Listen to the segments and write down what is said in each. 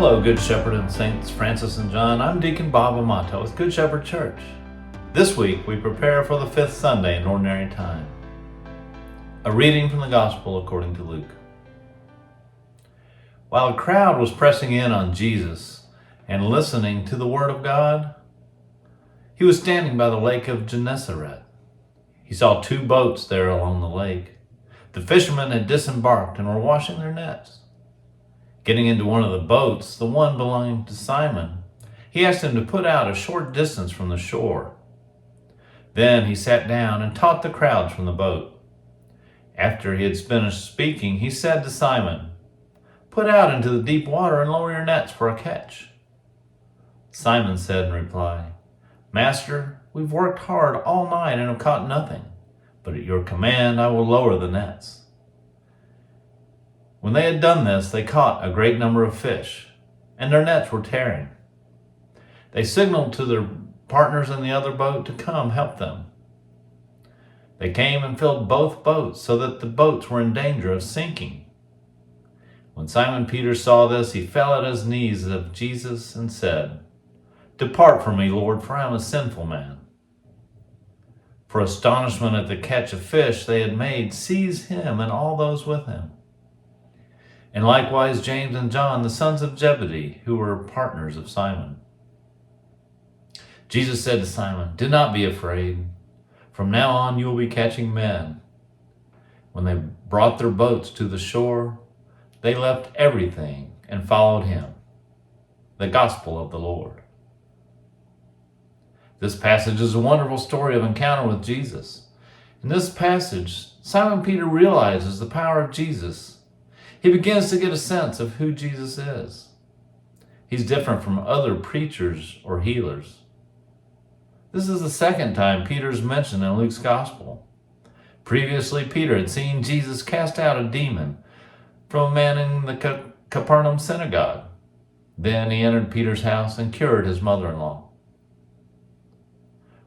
Hello, Good Shepherd and Saints Francis and John. I'm Deacon Bob Amato with Good Shepherd Church. This week we prepare for the fifth Sunday in Ordinary Time. A reading from the Gospel according to Luke. While a crowd was pressing in on Jesus and listening to the Word of God, he was standing by the lake of Gennesaret. He saw two boats there along the lake. The fishermen had disembarked and were washing their nets. Getting into one of the boats, the one belonging to Simon, he asked him to put out a short distance from the shore. Then he sat down and taught the crowds from the boat. After he had finished speaking, he said to Simon, "Put out into the deep water and lower your nets for a catch." Simon said in reply, "Master, we've worked hard all night and have caught nothing, but at your command I will lower the nets." When they had done this, they caught a great number of fish, and their nets were tearing. They signaled to their partners in the other boat to come help them. They came and filled both boats so that the boats were in danger of sinking. When Simon Peter saw this, he fell at his knees of Jesus and said, "Depart from me, Lord, for I am a sinful man." For astonishment at the catch of fish they had made seized him and all those with him. And likewise James and John, the sons of Zebedee, who were partners of Simon. Jesus said to Simon, "Do not be afraid. From now on you will be catching men." When they brought their boats to the shore, they left everything and followed him. The Gospel of the Lord. This passage is a wonderful story of encounter with Jesus. In this passage, Simon Peter realizes the power of Jesus. He begins to get a sense of who Jesus is. He's different from other preachers or healers. This is the second time Peter's mentioned in Luke's Gospel. Previously, Peter had seen Jesus cast out a demon from a man in the Capernaum synagogue. Then he entered Peter's house and cured his mother-in-law.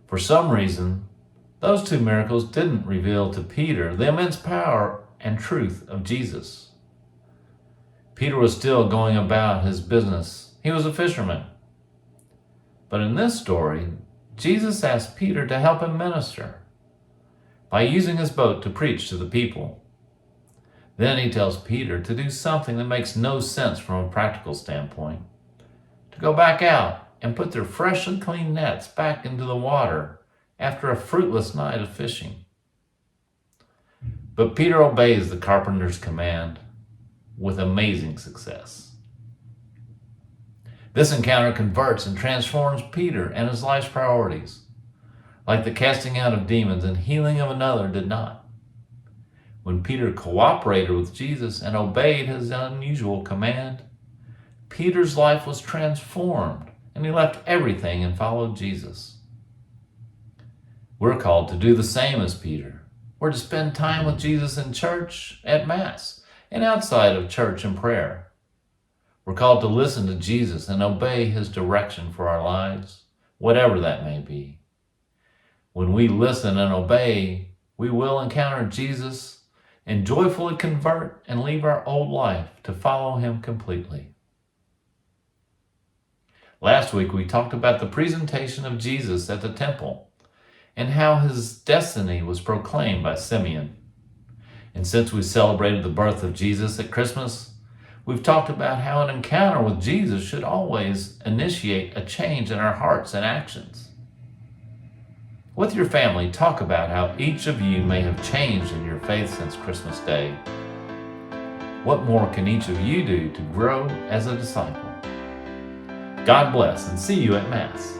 For some reason, those two miracles didn't reveal to Peter the immense power and truth of Jesus. Peter was still going about his business. He was a fisherman. But in this story, Jesus asked Peter to help him minister by using his boat to preach to the people. Then he tells Peter to do something that makes no sense from a practical standpoint, to go back out and put their freshly cleaned nets back into the water after a fruitless night of fishing. But Peter obeys the carpenter's command with amazing success. This encounter converts and transforms Peter and his life's priorities, like the casting out of demons and healing of another did not. When Peter cooperated with Jesus and obeyed his unusual command, Peter's life was transformed and he left everything and followed Jesus. We're called to do the same as Peter. We're to spend time with Jesus in church, at Mass, and outside of church and prayer. We're called to listen to Jesus and obey his direction for our lives, whatever that may be. When we listen and obey, we will encounter Jesus and joyfully convert and leave our old life to follow him completely. Last week we talked about the presentation of Jesus at the temple and how his destiny was proclaimed by Simeon. And since we celebrated the birth of Jesus at Christmas, we've talked about how an encounter with Jesus should always initiate a change in our hearts and actions. With your family, talk about how each of you may have changed in your faith since Christmas Day. What more can each of you do to grow as a disciple? God bless and see you at Mass.